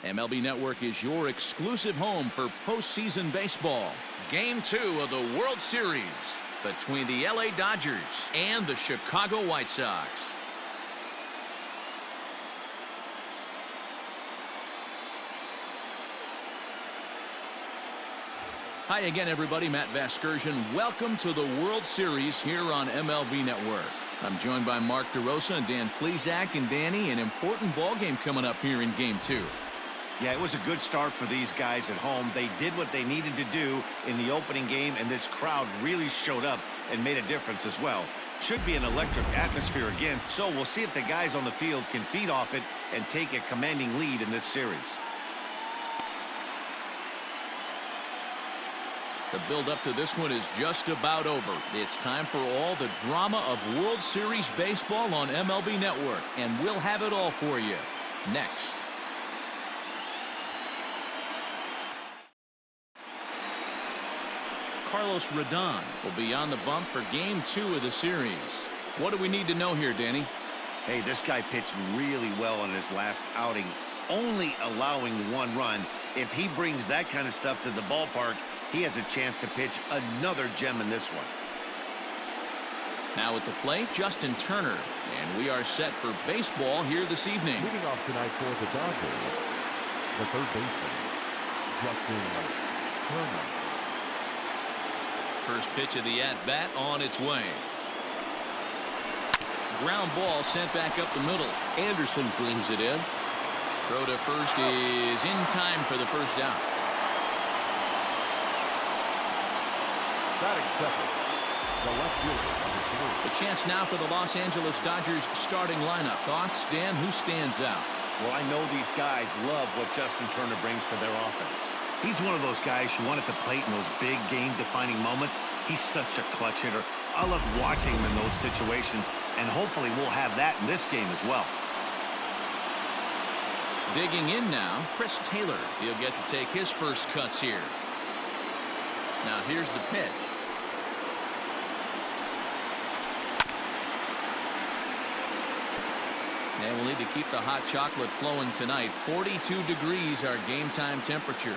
MLB Network is your exclusive home for postseason baseball. Game 2 of the World Series between the LA Dodgers and the Chicago White Sox. Hi again, everybody. Matt Vasgersian. Welcome to the World Series here on MLB Network. I'm joined by Mark DeRosa and Dan Plesac. And Danny, an important ball game coming up here in Game 2. Yeah, it was a good start for these guys at home. They did what they needed to do in the opening game, and this crowd really showed up and made a difference as well. Should be an electric atmosphere again, so we'll see if the guys on the field can feed off it and take a commanding lead in this series. The build-up to this one is just about over. It's time for all the drama of World Series baseball on MLB Network, and we'll have it all for you next. Carlos Rodon will be on the bump for Game 2 of the series. What do we need to know here, Danny? Hey, this guy pitched really well in his last outing, only allowing 1 run. If he brings that kind of stuff to the ballpark, he has a chance to pitch another gem in this one. Now at the plate, Justin Turner, and we are set for baseball here this evening. Leading off tonight for the Dodgers, the third baseman, Justin Turner. First pitch of the at-bat on its way. Ground ball sent back up the middle. Anderson brings it in. Throw to first is in time for the first out. Batting second, the left fielder, number 3. A chance now for the Los Angeles Dodgers starting lineup. Thoughts, Dan? Who stands out? Well, I know these guys love what Justin Turner brings to their offense. He's one of those guys who want at the plate in those big game-defining moments. He's such a clutch hitter. I love watching him in those situations, and hopefully we'll have that in this game as well. Digging in now, Chris Taylor. He'll get to take his first cuts here. Now here's the pitch. And we'll need to keep the hot chocolate flowing tonight. 42 degrees our game time temperature.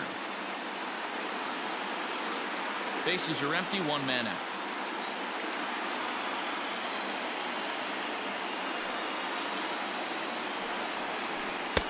Bases are empty, 1 man out.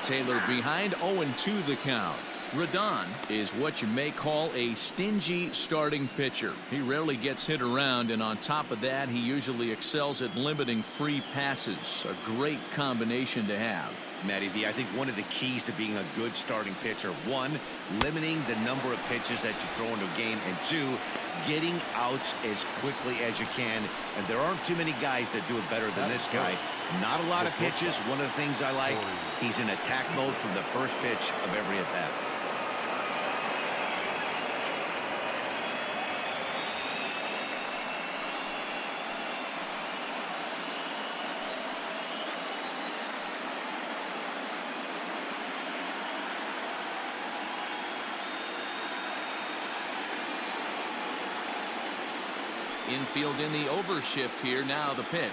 Taylor behind, 0-2 the count. Rodon is what you may call a stingy starting pitcher. He rarely gets hit around, and on top of that, he usually excels at limiting free passes. A great combination to have. Matty V, I think one of the keys to being a good starting pitcher, 1, limiting the number of pitches that you throw into a game, and 2, getting outs as quickly as you can. And there aren't too many guys that do it better than this guy. Not a lot of pitches. One of the things I like, he's in attack mode from the first pitch of every at-bat. Infield in the overshift here. Now the pitch.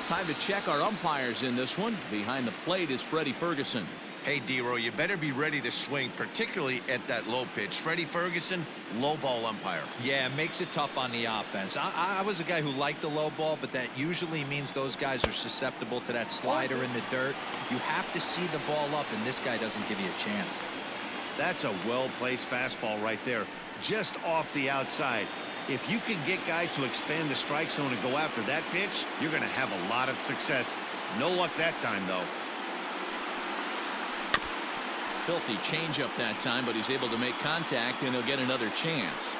Time to check our umpires in this one. Behind the plate is Freddie Ferguson. Hey, D-Row, you better be ready to swing, particularly at that low pitch. Freddie Ferguson, low ball umpire. Yeah, it makes it tough on the offense. I was a guy who liked the low ball, but that usually means those guys are susceptible to that slider in the dirt. You have to see the ball up, and this guy doesn't give you a chance. That's a well-placed fastball right there, just off the outside. If you can get guys to expand the strike zone and go after that pitch, you're going to have a lot of success. No luck that time, though. Filthy changeup that time, but he's able to make contact, and he'll get another chance.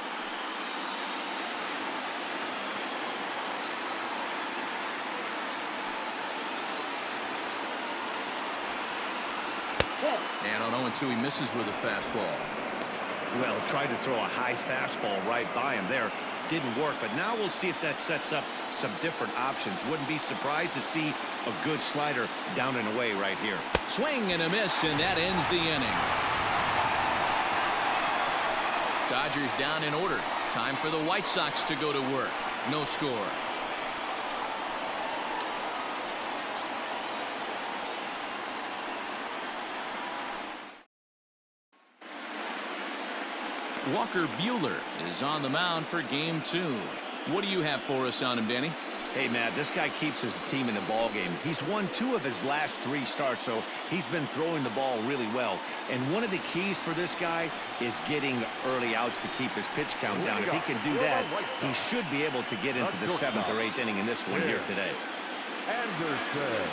And on 0-2, he misses with a fastball. Well, tried to throw a high fastball right by him there. Didn't work, but now we'll see if that sets up some different options. Wouldn't be surprised to see a good slider down and away right here. Swing and a miss, and that ends the inning. Dodgers down in order. Time for the White Sox to go to work. No score. Walker Buehler is on the mound for game 2. What do you have for us on him, Danny? Hey, Matt, this guy keeps his team in the ball game. He's won 2 of his last 3 starts, so he's been throwing the ball really well. And one of the keys for this guy is getting early outs to keep his pitch count down. If he can do that, he should be able to get into the 7th or 8th inning in this one here today. Anderson.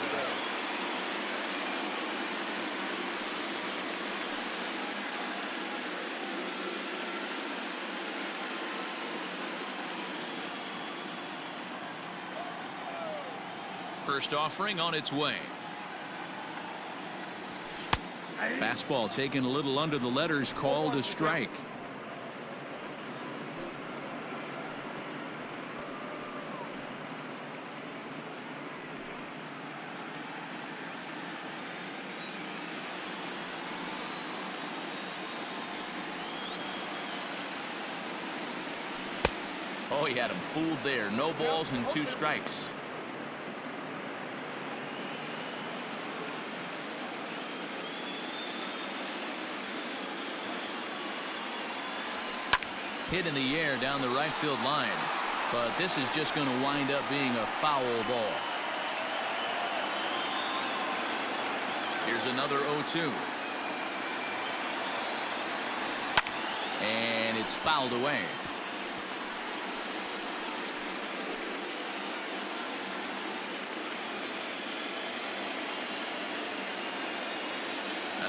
First offering on its way. Fastball taken a little under the letters, called a strike. Oh, he had him fooled there. No balls and 2 strikes. Hit in the air down the right field line, but this is just going to wind up being a foul ball. Here's another 0-2. And it's fouled away.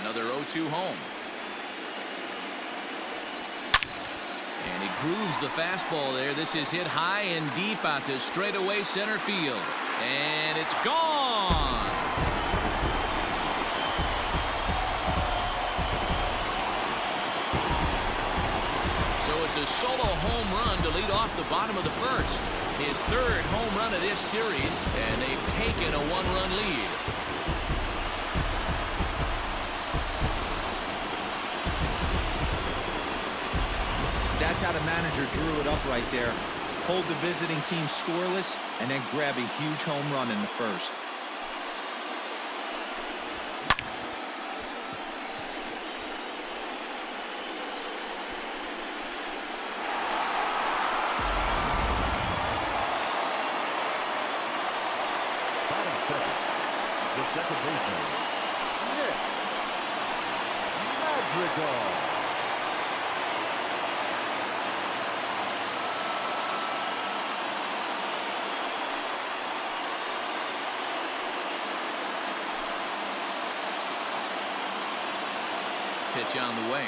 Another 0-2 home. And he grooves the fastball there. This is hit high and deep out to straightaway center field. And it's gone. So it's a solo home run to lead off the bottom of the first. His 3rd home run of this series, and they've taken a 1-run lead. That's how the manager drew it up right there. Hold the visiting team scoreless and then grab a huge home run in the first. The second baseman, Nick Madrigal. Pitch on the way.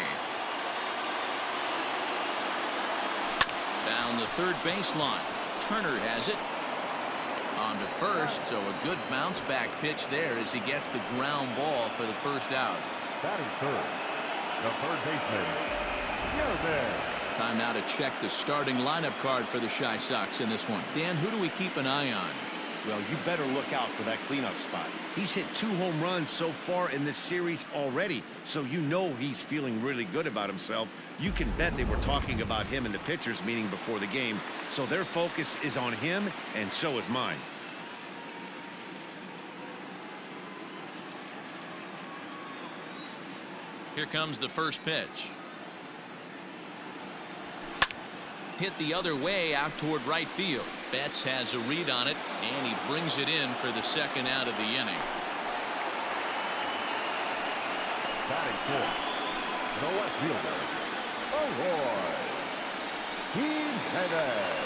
Down the third baseline. Turner has it. On to first, so a good bounce back pitch there as he gets the ground ball for the first out. Batting third, the third baseman, there. Time now to check the starting lineup card for the Chi Sox in this one. Dan, who do we keep an eye on? Well, you better look out for that cleanup spot. He's hit 2 home runs so far in this series already, so you know he's feeling really good about himself. You can bet they were talking about him in the pitchers meeting before the game, so their focus is on him, and so is mine. Here comes the first pitch. Hit the other way out toward right field. Betts has a read on it, and he brings it in for the second out of the inning. Batting fourth, the left fielder, Roy Jimenez.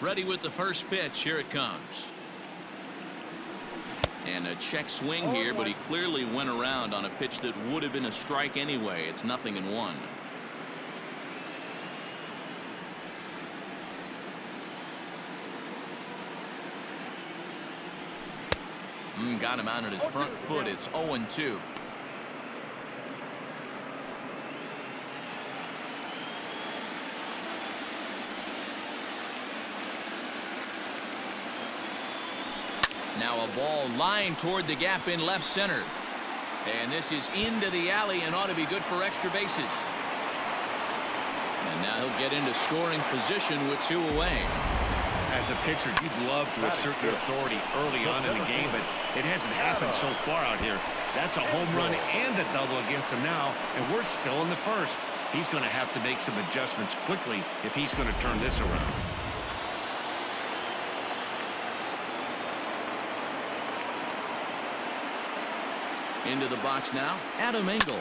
Ready with the first pitch. Here it comes. And a check swing here, but he clearly went around on a pitch that would have been a strike anyway. It's 0-1. Got him out on his front foot. It's 0-2. Now a ball lined toward the gap in left center. And this is into the alley and ought to be good for extra bases. And now he'll get into scoring position with 2 away. As a pitcher, you'd love to assert your authority early on in the game, but it hasn't happened so far out here. That's a home run and a double against him now, and we're still in the first. He's going to have to make some adjustments quickly if he's going to turn this around. Into the box now, Adam Engel.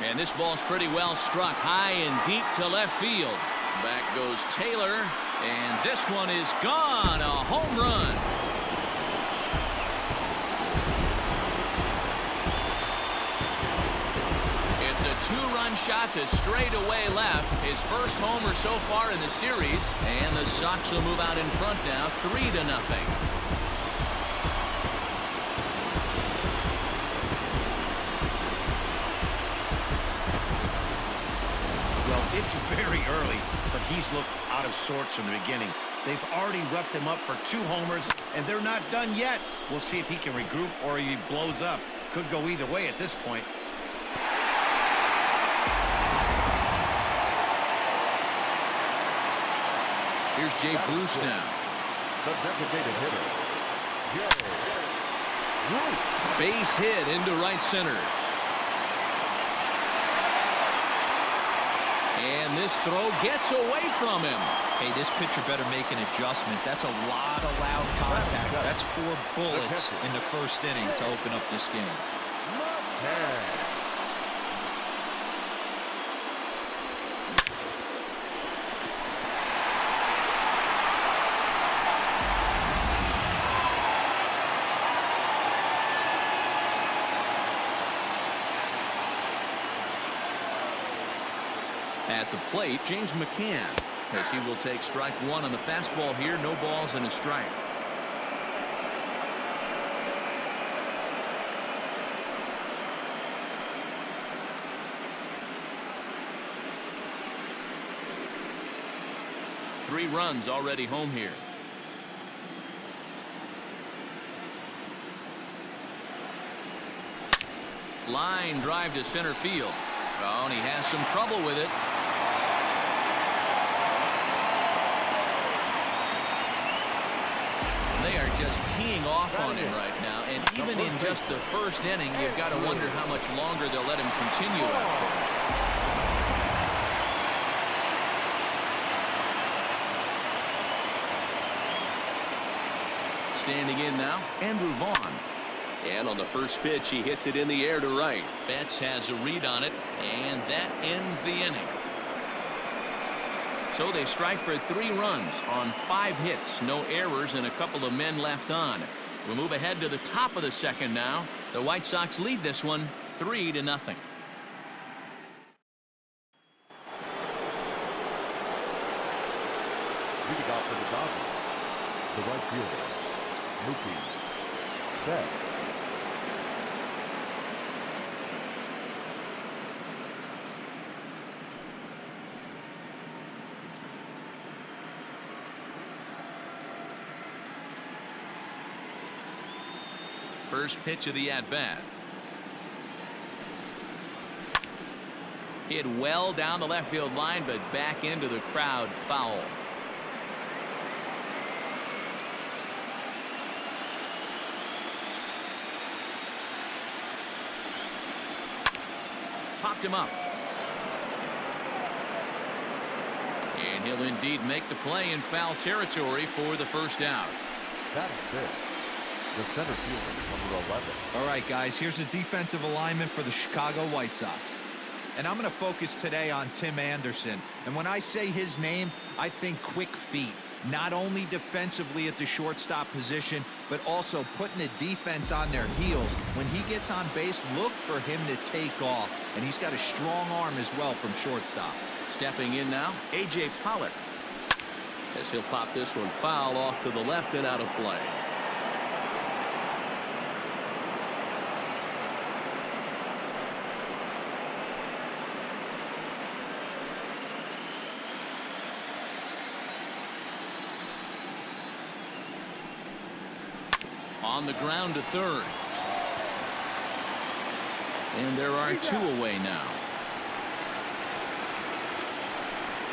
And this ball's pretty well struck high and deep to left field. Back goes Taylor, and this one is gone. A home run. It's a 2-run shot to straightaway left. His first homer so far in the series, and the Sox will move out in front now, 3-0. It's very early, but he's looked out of sorts from the beginning. They've already roughed him up for 2 homers, and they're not done yet. We'll see if he can regroup or he blows up. Could go either way at this point. Here's Jay Bruce now. The designated hitter, Jay Bruce. Base hit into right center. And this throw gets away from him. Hey, this pitcher better make an adjustment. That's a lot of loud contact. That's 4 bullets in the first inning to open up this game. At the plate, James McCann, as he will take strike 1 on the fastball here. No balls and a strike. Three runs already home here. Line drive to center field. Oh, and he has some trouble with it. They are just teeing off on him right now, and even in just the first inning, you've got to wonder how much longer they'll let him continue out there. Standing in now, Andrew Vaughn. And on the first pitch, he hits it in the air to right. Betts has a read on it, and that ends the inning. So they strike for 3 runs on 5 hits, no errors, and a couple of men left on. We'll move ahead to the top of the second now. The White Sox lead this one 3-0. Leading off for the Dodgers, the right fielder, Mookie Betts. First pitch of the at-bat. Hit well down the left field line, but back into the crowd, foul. Popped him up. And he'll indeed make the play in foul territory for the first out. That is it. The center fielder, number 11. All right, guys, here's a defensive alignment for the Chicago White Sox. And I'm going to focus today on Tim Anderson. And when I say his name, I think quick feet. Not only defensively at the shortstop position, but also putting the defense on their heels. When he gets on base, look for him to take off. And he's got a strong arm as well from shortstop. Stepping in now, A.J. Pollock. As he'll pop this one foul off to the left and out of play. On the ground to third. And there are two away now.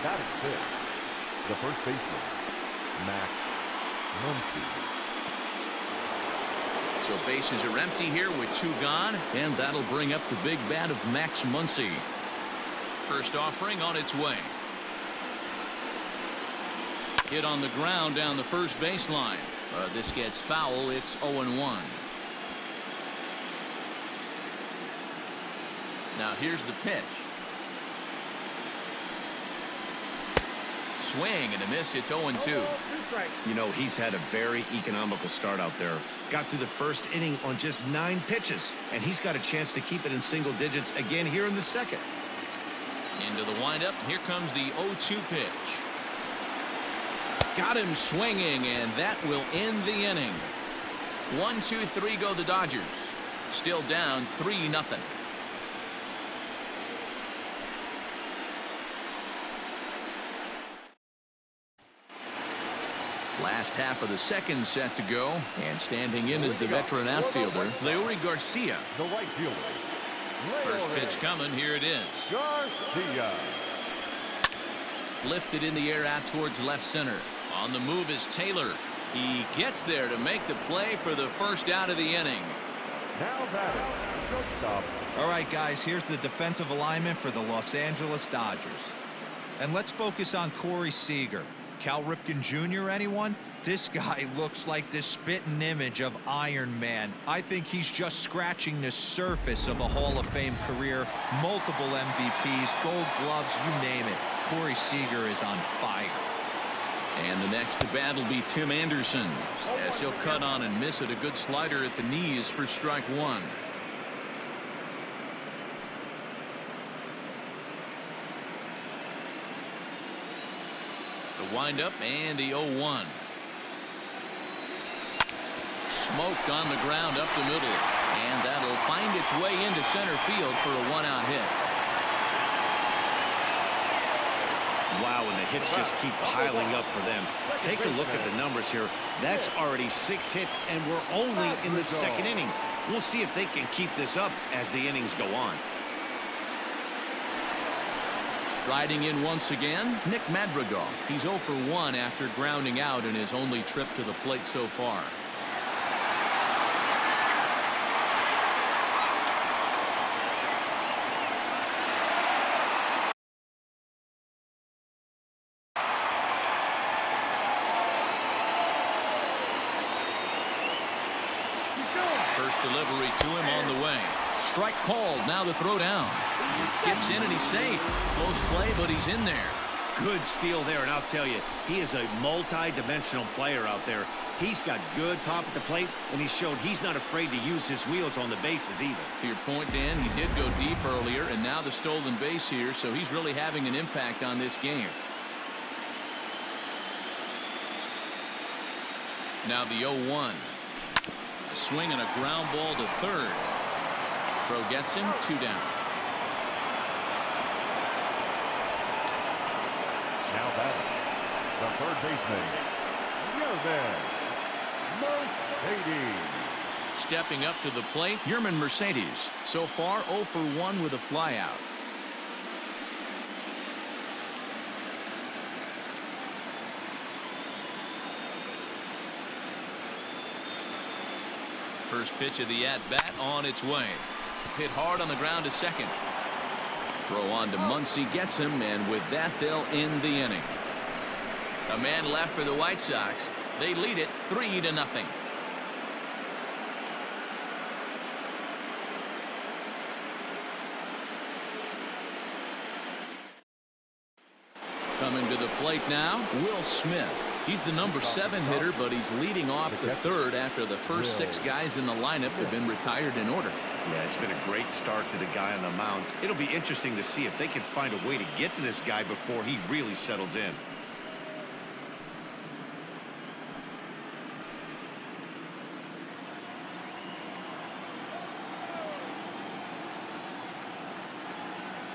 That is fifth. The first baseman, Max Muncy. So bases are empty here with two gone, and that'll bring up the big bat of Max Muncy. First offering on its way. Hit on the ground down the first baseline. This gets foul. It's 0-1. Now here's the pitch. Swing and a miss. It's 0-2. You know, he's had a very economical start out there. Got through the first inning on just 9 pitches, and he's got a chance to keep it in single digits again here in the second. Into the windup. Here comes the 0-2 pitch. Got him swinging, and that will end the inning. 1-2-3 go the Dodgers. Still down 3-0. Last half of the second set to go, and standing in is the veteran outfielder, Leury Garcia. The right fielder. First pitch coming. Here it is. Garcia. Lifted in the air out towards left center. On the move is Taylor. He gets there to make the play for the first out of the inning. Now batting, shortstop. All right, guys, here's the defensive alignment for the Los Angeles Dodgers. And let's focus on Corey Seager. Cal Ripken Jr., anyone? This guy looks like the spitting image of Iron Man. I think he's just scratching the surface of a Hall of Fame career. Multiple MVPs, Gold Gloves, you name it. Corey Seager is on fire. And the next to bat will be Tim Anderson, as he'll cut on and miss it. A good slider at the knees for strike one. The windup and the 0-1. Smoked on the ground up the middle, and that'll find its way into center field for a one-out hit. Wow, and the hits just keep piling up for them. Take a look at the numbers here. That's already 6 hits, and we're only in the second inning. We'll see if they can keep this up as the innings go on. Striding in once again, Nick Madrigal. He's 0 for 1 after grounding out in his only trip to the plate so far. First delivery to him on the way. Strike called. Now the throw down. He skips in and he's safe. Close play, but he's in there. Good steal there, and I'll tell you, he is a multi-dimensional player out there. He's got good pop at the plate, and he showed he's not afraid to use his wheels on the bases either. To your point, Dan, he did go deep earlier, and now the stolen base here, so he's really having an impact on this game. Now the 0-1. A swing and a ground ball to third. Throw gets him, 2 down. Now batting, the third baseman, Yerman Mercedes. Stepping up to the plate, Yerman Mercedes. So far 0 for 1 with a flyout. First pitch of the at-bat on its way. Hit hard on the ground to second. Throw on to Muncy gets him, and with that they'll end the inning. A man left for the White Sox. They lead it 3-0. Coming to the plate now, Will Smith. He's the number 7 hitter, but he's leading off the third after the first 6 guys in the lineup have been retired in order. Yeah, it's been a great start to the guy on the mound. It'll be interesting to see if they can find a way to get to this guy before he really settles in.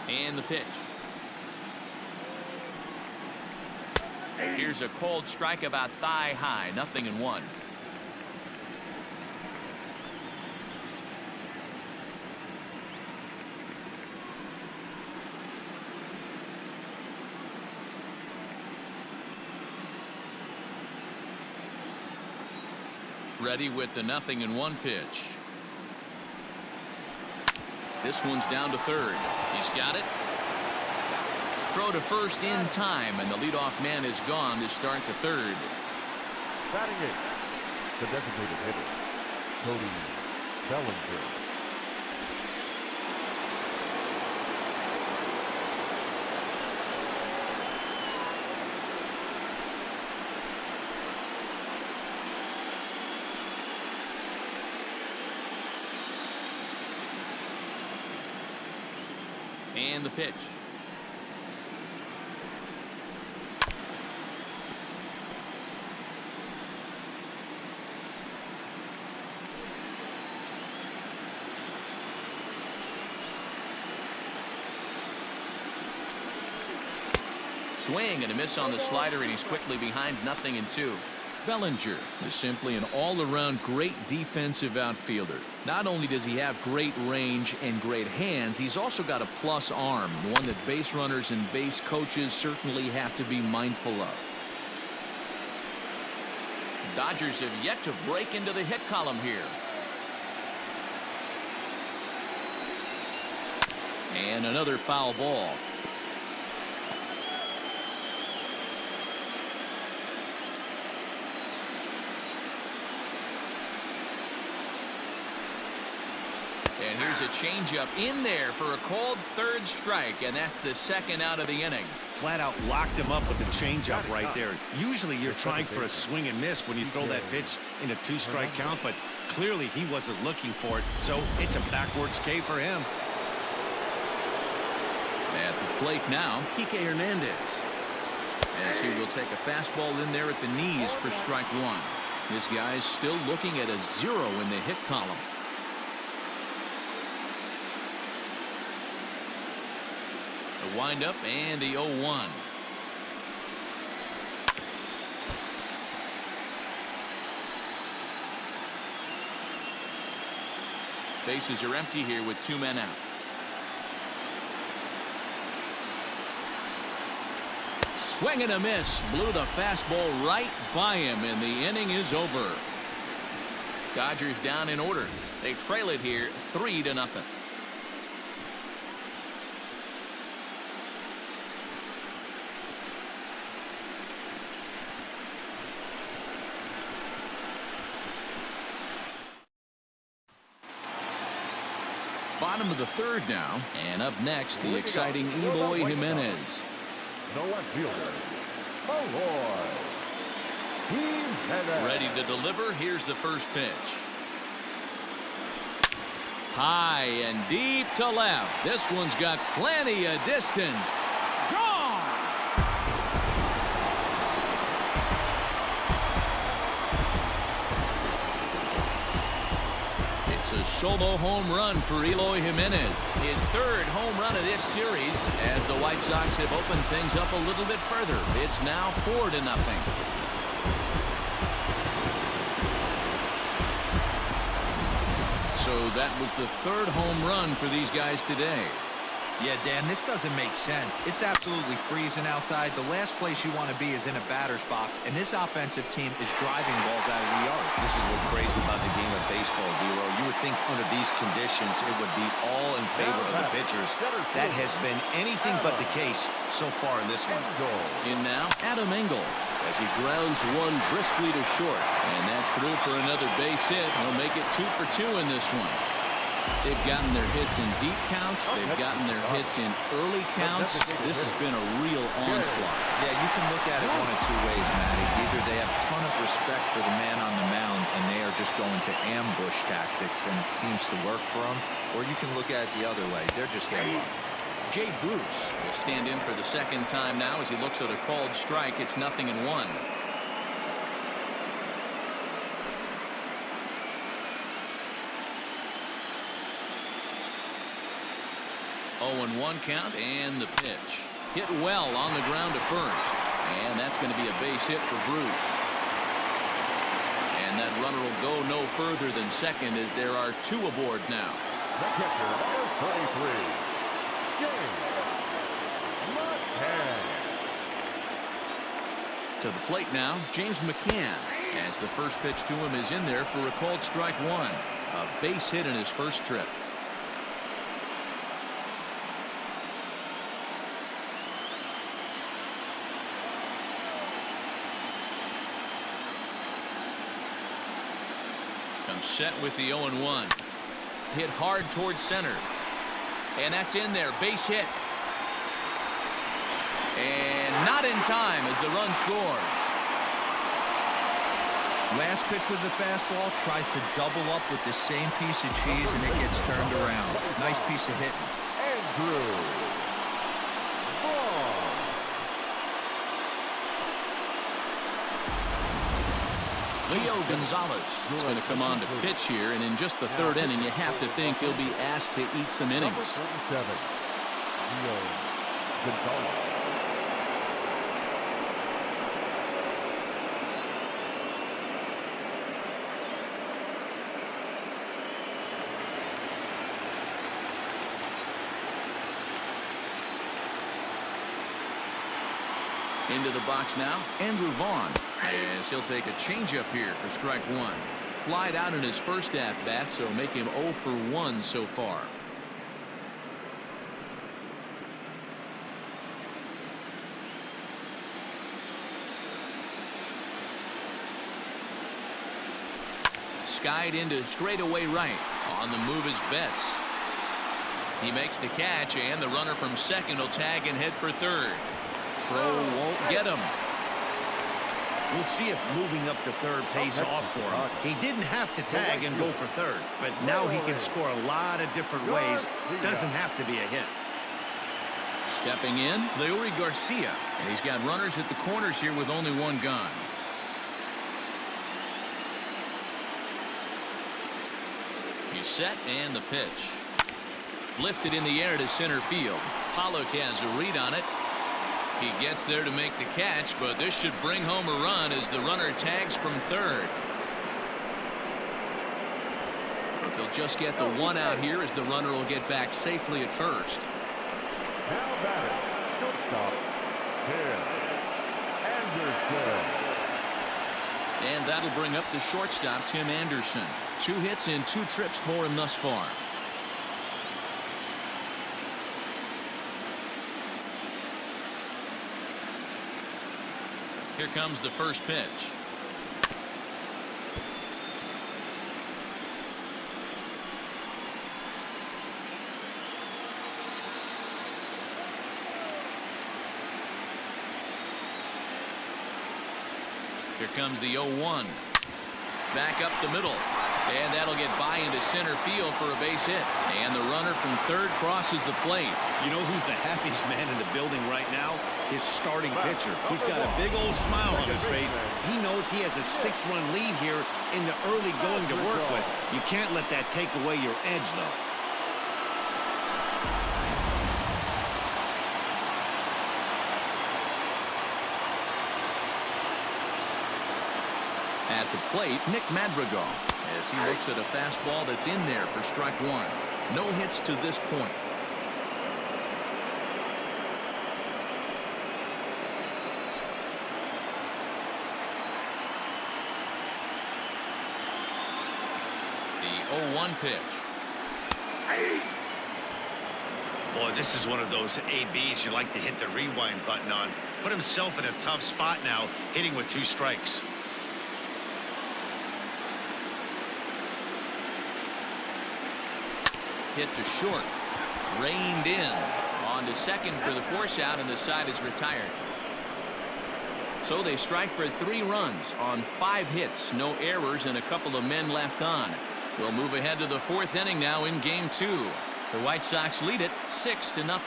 And the pitch. Here's a cold strike about thigh high. 0-1. Ready with the 0-1 pitch. This one's down to third. He's got it. Throw to first in time, and the leadoff man is gone to start the third. Batting eighth, the designated hitter, Cody Bellinger. And the pitch. Swing and a miss on the slider, and he's quickly behind 0-2. Bellinger is simply an all-around great defensive outfielder. Not only does he have great range and great hands, he's also got a plus arm, one that base runners and base coaches certainly have to be mindful of. The Dodgers have yet to break into the hit column here. And another foul ball. And here's a changeup in there for a called third strike, and that's the second out of the inning. Flat out locked him up with the changeup right there. Usually you're trying for a swing and miss when you throw that pitch in a 2-strike count, but clearly he wasn't looking for it, so it's a backwards K for him. At the plate now, Kike Hernandez, as he will take a fastball in there at the knees for strike one. This guy's still looking at a 0 in the hit column. The windup and the 0-1. Bases are empty here with 2 men out. Swing and a miss. Blew the fastball right by him, and the inning is over. Dodgers down in order. They trail it here 3-0. Bottom of the third now, and up next, the exciting Eloy Jimenez. The left fielder, Eloy Jimenez. Ready to deliver. Here's the first pitch. High and deep to left. This one's got plenty of distance. Gone! It's a solo home run for Eloy Jimenez. His third home run of this series, as the White Sox have opened things up a little bit further. It's now 4-0. So that was the third home run for these guys today. Yeah, Dan, this doesn't make sense. It's absolutely freezing outside. The last place you want to be is in a batter's box, and this offensive team is driving balls out of the yard. This is what's crazy about the game of baseball, D'Lo. You would think under these conditions it would be all in favor of the pitchers. That has been anything but the case so far in this one. In now, Adam Engel, as he grounds one briskly to short. And that's through for another base hit. He'll make it 2 for 2 in this one. They've gotten their hits in deep counts. They've gotten their hits in early counts. This has been a real onslaught. Yeah, you can look at it one of two ways, Matty. Either they have a ton of respect for the man on the mound and they are just going to ambush tactics and it seems to work for them, or you can look at it the other way. They're just getting up. Jay Bruce will stand in for the second time now as he looks at a called strike. It's 0-1. 0-1 count, and the pitch. Hit well on the ground to first. And that's going to be a base hit for Bruce. And that runner will go no further than second as there are 2 aboard now. The catcher, number 33, James McCann. To the plate now, James McCann. As the first pitch to him is in there for a called strike one. A base hit in his first trip. Comes set with the 0-1. Hit hard towards center. And that's in there. Base hit. And not in time as the run scores. Last pitch was a fastball. Tries to double up with the same piece of cheese, and it gets turned around. Nice piece of hitting. Andrew Vaughn. Gio Gonzalez is going to come on to pitch here, and in just the third inning, you have to think he'll be asked to eat some innings. Number 37, Gio Gonzalez. Into the box now, Andrew Vaughn, as he'll take a changeup here for strike one. Flied out in his first at-bat, so make him 0 for 1 so far. Skied into straightaway right. On the move is Betts. He makes the catch, and the runner from second will tag and head for third. Throw won't get him. We'll see if moving up to third pays off for him. He didn't have to tag and go for third, but now he can score a lot of different ways. Doesn't have to be a hit. Stepping in, Leury Garcia, and he's got runners at the corners here with only one gone. He's set, and the pitch. Lifted in the air to center field. Pollock has a read on it. He gets there to make the catch, but this should bring home a run as the runner tags from third. But they'll just get the one out here as the runner will get back safely at first. Now batting, shortstop, Tim Anderson. And that'll bring up the shortstop, Tim Anderson. 2 hits in 2 trips for him thus far. Here comes the first pitch. Here comes the 0-1. Back up the middle. And that'll get by into center field for a base hit. And the runner from third crosses the plate. You know who's the happiest man in the building right now? His starting pitcher. He's got a big old smile on his face. He knows he has a 6-run lead here in the early going to work with. You can't let that take away your edge, though. At the plate, Nick Madrigal, as he looks at a fastball that's in there for strike one. No hits to this point. The 0-1 pitch. Boy, this is one of those ABs you like to hit the rewind button on. Put himself in a tough spot now, hitting with 2 strikes. Hit to short. Reined in. On to second for the force out, and the side is retired. So they strike for 3 runs on 5 hits. No errors and a couple of men left on. We'll move ahead to the 4th inning now in game 2. The White Sox lead it 6-0.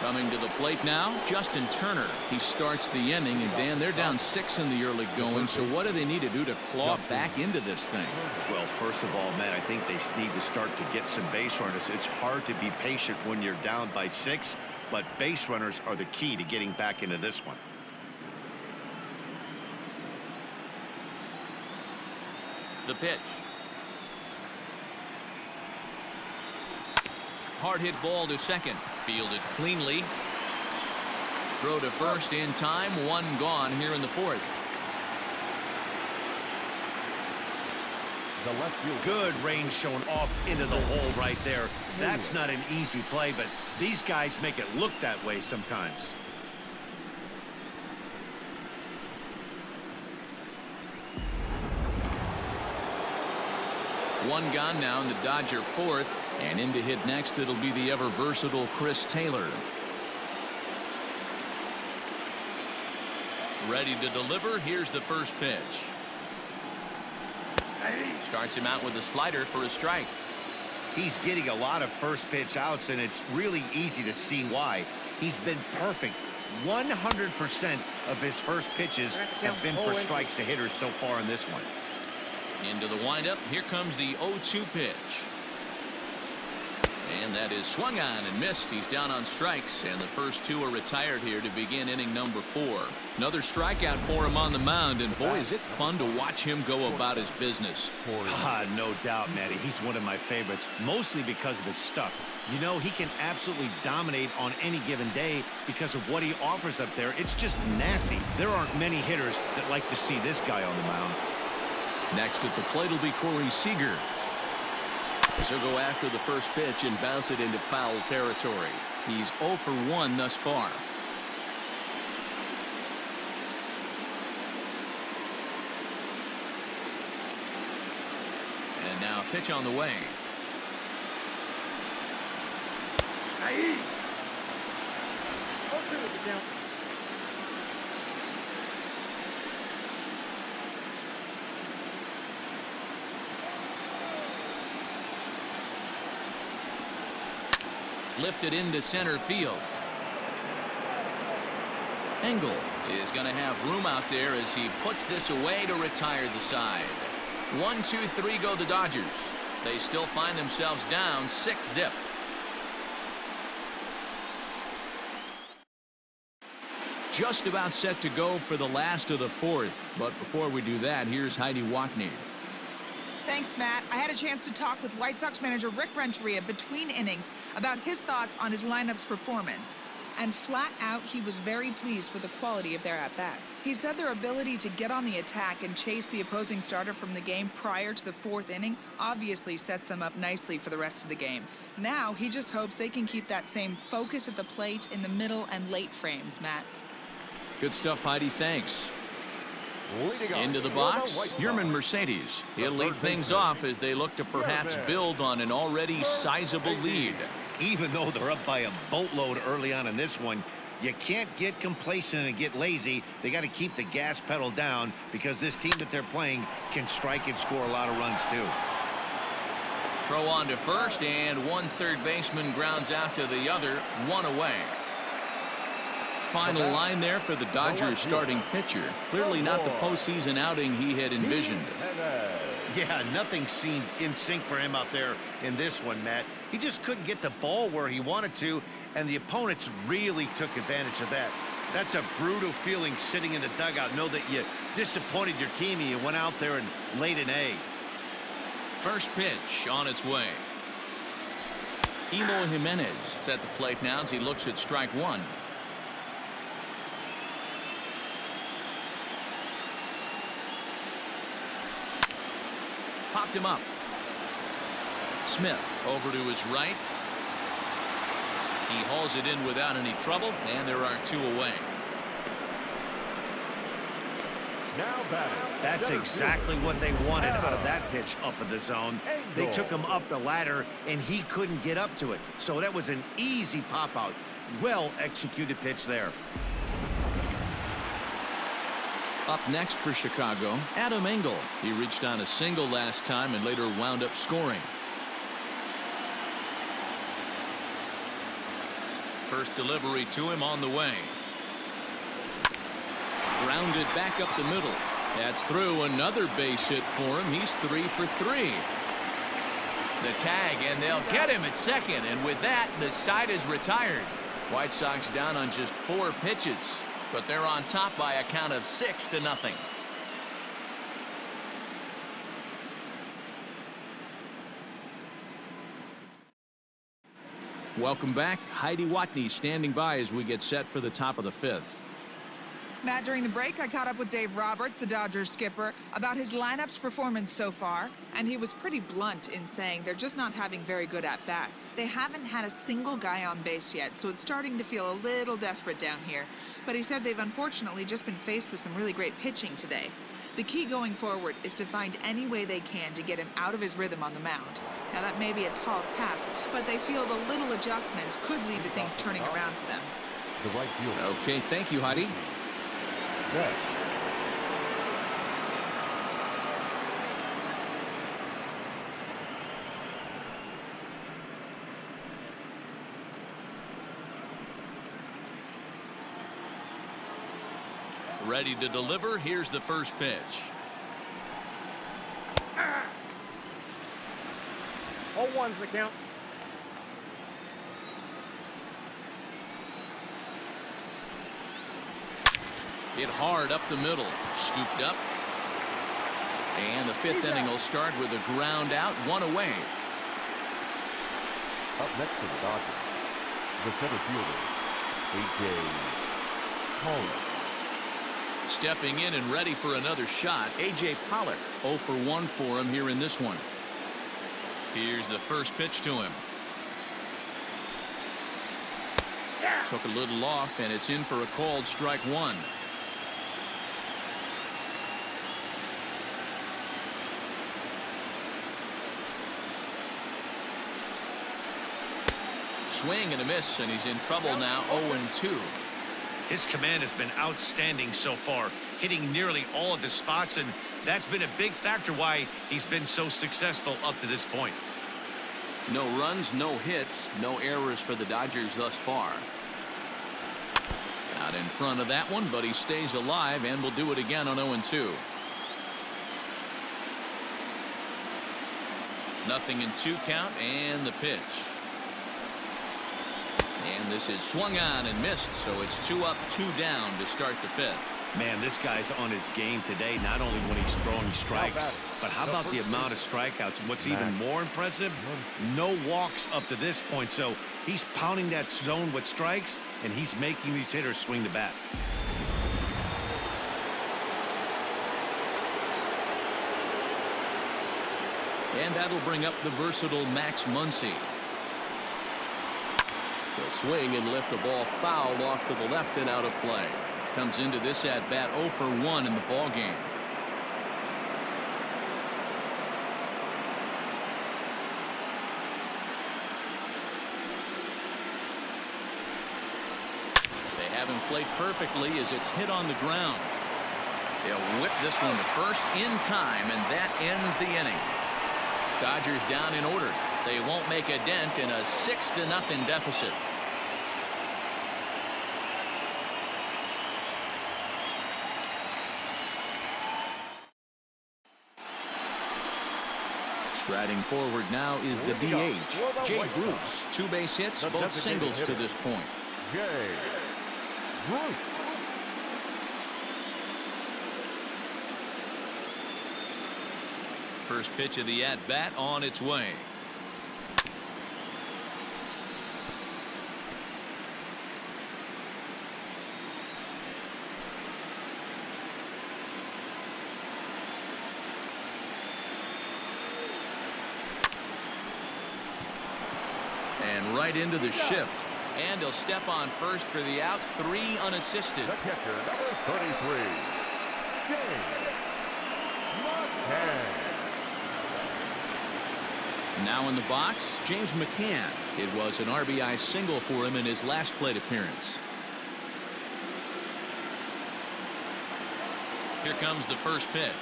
Coming to the plate now, Justin Turner. He starts the inning, and Dan, they're down 6 in the early going, so what do they need to do to claw back into this thing? Well, first of all, man, I think they need to start to get some base runners. It's hard to be patient when you're down by 6, but base runners are the key to getting back into this one. The pitch. Hard hit ball to second. Fielded cleanly. Throw to first in time. One gone here in the fourth. The left field. Good range showing off into the hole right there. That's not an easy play, but these guys make it look that way sometimes. One gone now in the Dodger fourth, and in to hit next it'll be the ever versatile Chris Taylor. Ready to deliver. Here's the first pitch. Starts him out with a slider for a strike. He's getting a lot of first pitch outs, and it's really easy to see why. He's been perfect. 100% of his first pitches have been for strikes to hitters so far in this one. Into the windup. Here comes the 0-2 pitch. And that is swung on and missed. He's down on strikes, and the first two are retired here to begin inning number 4. Another strikeout for him on the mound, and boy, is it fun to watch him go about his business. No doubt, Matty. He's one of my favorites, mostly because of his stuff. You know, he can absolutely dominate on any given day because of what he offers up there. It's just nasty. There aren't many hitters that like to see this guy on the mound. Next at the plate will be Corey Seager. So go after the first pitch and bounce it into foul territory. He's 0 for 1 thus far. And now pitch on the way. Lifted into center field. Engel is going to have room out there as he puts this away to retire the side. 1, 2, 3 go the Dodgers. They still find themselves down 6-0. Just about set to go for the last of the fourth. But before we do that, here's Heidi Wackney. Thanks, Matt. I had a chance to talk with White Sox manager Rick Renteria between innings about his thoughts on his lineup's performance. And flat out, he was very pleased with the quality of their at-bats. He said their ability to get on the attack and chase the opposing starter from the game prior to the fourth inning obviously sets them up nicely for the rest of the game. Now, he just hopes they can keep that same focus at the plate in the middle and late frames, Matt. Good stuff, Heidi. Thanks. Into the box, Yerman Mercedes. He'll lead things off as they look to perhaps build on an already sizable lead. Even though they're up by a boatload early on in this one, you can't get complacent and get lazy. They got to keep the gas pedal down because this team that they're playing can strike and score a lot of runs too. Throw on to first, and one third baseman grounds out to the other, one away. Final line there for the Dodgers starting pitcher. Clearly not the postseason outing he had envisioned. Yeah, nothing seemed in sync for him out there in this one, Matt. He just couldn't get the ball where he wanted to, and the opponents really took advantage of that. That's a brutal feeling sitting in the dugout. Know that you disappointed your team and you went out there and laid an egg. First pitch on its way. Eloy Jimenez is at the plate now as he looks at strike one. Popped him up. Smith over to his right. He hauls it in without any trouble, and there are two away. Now batting. That's exactly what they wanted out of that pitch up in the zone. They took him up the ladder, and he couldn't get up to it. So that was an easy pop-out. Well-executed pitch there. Up next for Chicago, Adam Engel. He reached on a single last time and later wound up scoring. First delivery to him on the way. Grounded back up the middle. That's through. Another base hit for him. He's 3 for 3. The tag, and they'll get him at second. And with that, the side is retired. White Sox down on just 4 pitches, but they're on top by a count of 6-0. Welcome back. Heidi Watney standing by as we get set for the top of the 5th. Matt, during the break, I caught up with Dave Roberts, the Dodgers skipper, about his lineup's performance so far, and he was pretty blunt in saying they're just not having very good at-bats. They haven't had a single guy on base yet, so it's starting to feel a little desperate down here. But he said they've unfortunately just been faced with some really great pitching today. The key going forward is to find any way they can to get him out of his rhythm on the mound. Now, that may be a tall task, but they feel the little adjustments could lead to things turning around for them. The right fielder. Okay, thank you, Heidi. Next. Ready to deliver. Here's the first pitch. 0-1's the count. Hit hard up the middle. Scooped up. And the 5th inning will start with a ground out, 1 away. Up next for the Dodgers, the center fielder, A.J. Pollock. Stepping in and ready for another shot, A.J. Pollock. 0 for 1 for him here in this one. Here's the first pitch to him. Took a little off, and it's in for a called strike 1. Swing and a miss, and he's in trouble now. 0-2. His command has been outstanding so far, hitting nearly all of his spots, and that's been a big factor why he's been so successful up to this point. No runs, no hits, no errors for the Dodgers thus far. Out in front of that one, but he stays alive and will do it again on 0-2. Nothing in 2 count, and the pitch. And this is swung on and missed, so it's 2 up, 2 down to start the 5th. Man, this guy's on his game today, not only when he's throwing strikes, but how about the amount of strikeouts? And what's even more impressive, no walks up to this point. So he's pounding that zone with strikes, and he's making these hitters swing the bat. And that'll bring up the versatile Max Muncy. He'll swing and lift the ball foul off to the left and out of play. Comes into this at bat 0 for 1 in the ball game. They haven't played perfectly as it's hit on the ground. They'll whip this one to first in time, and that ends the inning. Dodgers down in order. They won't make a dent in a 6-0 deficit. Striding forward now is the DH, Jay Bruce. 2 base hits, both singles to this point. Jay Bruce. First pitch of the at-bat on its way. And right into the shift. And he'll step on first for the out. 3 unassisted. The catcher, number 33, James McCann. Now in the box, James McCann. It was an RBI single for him in his last plate appearance. Here comes the first pitch.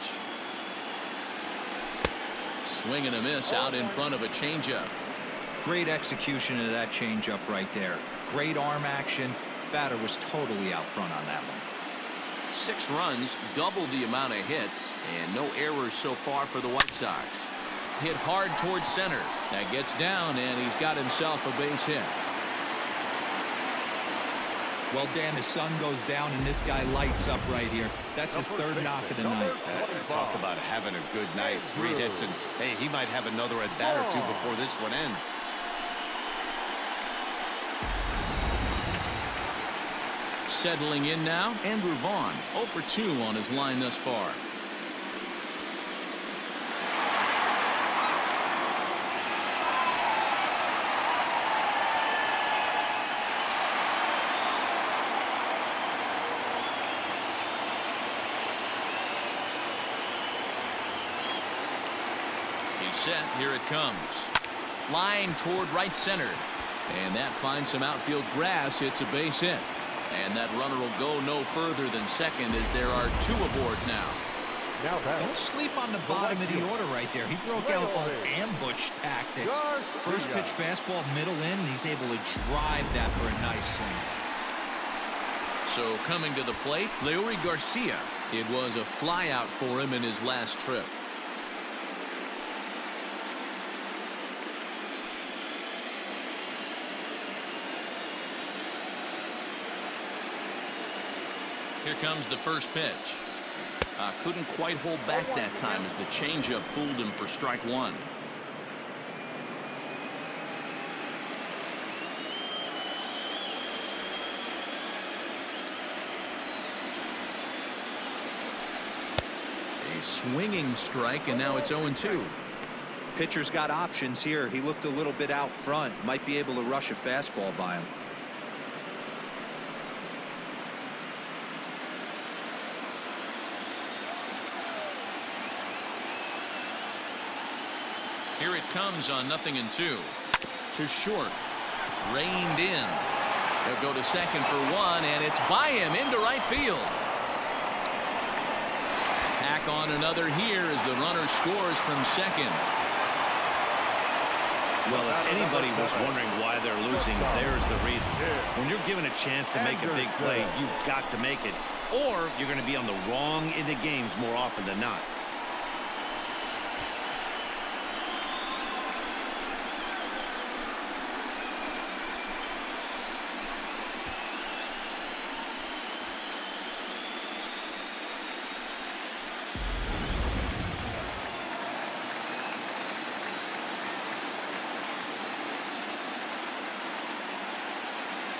Swing and a miss out in front of a changeup. Great execution of that changeup right there. Great arm action. Batter was totally out front on that one. 6 runs, double the amount of hits, and no errors so far for the White Sox. Hit hard towards center. That gets down, and he's got himself a base hit. Well, Dan, the sun goes down, and this guy lights up right here. That's his 3rd knock of the night. Talk about having a good night. 3 hits, and hey, he might have another at bat or 2 before this one ends. Settling in now, Andrew Vaughn, 0 for 2 on his line thus far. He's set. Here it comes. Line toward right center. And that finds some outfield grass. It's a base hit. And that runner will go no further than second as there are 2 aboard now. Don't sleep on the bottom of the order right there. He broke out on ambush tactics. First pitch fastball, middle in. He's able to drive that for a nice swing. So coming to the plate, Leury Garcia. It was a flyout for him in his last trip. Here comes the first pitch. Couldn't quite hold back that time as the changeup fooled him for strike 1. A swinging strike, and now it's 0-2. Pitcher's got options here. He looked a little bit out front. Might be able to rush a fastball by him. Here it comes on 0-2. To short. Reined in. They'll go to second for 1, and it's by him into right field. Tack on another here as the runner scores from second. Well, if anybody was wondering why they're losing, there's the reason. When you're given a chance to make a big play, you've got to make it, or you're going to be on the wrong end of games more often than not.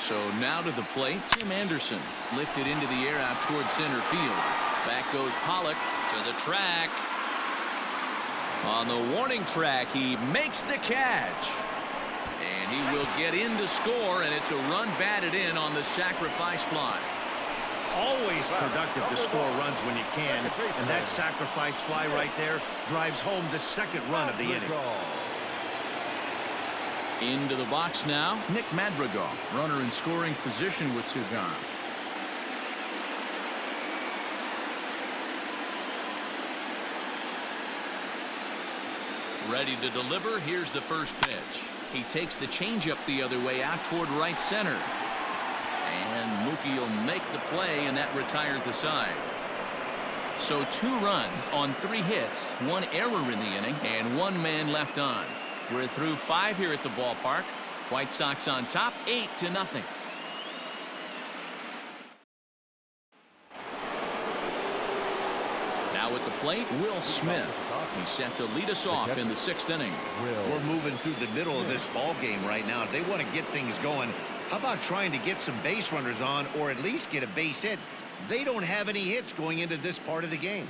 So now to the plate, Tim Anderson lifted into the air out towards center field. Back goes Pollock to the track. On the warning track, he makes the catch. And he will get in to score, and it's a run batted in on the sacrifice fly. Always productive to score runs when you can, and that sacrifice fly right there drives home the second run of the inning. Into the box now, Nick Madrigal, runner in scoring position with 2 gone. Ready to deliver. Here's the first pitch. He takes the changeup the other way out toward right center. And Mookie will make the play, and that retires the side. So 2 runs on 3 hits, 1 error in the inning, and 1 man left on. We're through 5 here at the ballpark. White Sox on top, 8-0. Now at the plate, Will Smith. He's set to lead us off in the 6th inning. We're moving through the middle of this ball game right now. If they want to get things going, how about trying to get some base runners on, or at least get a base hit? They don't have any hits going into this part of the game.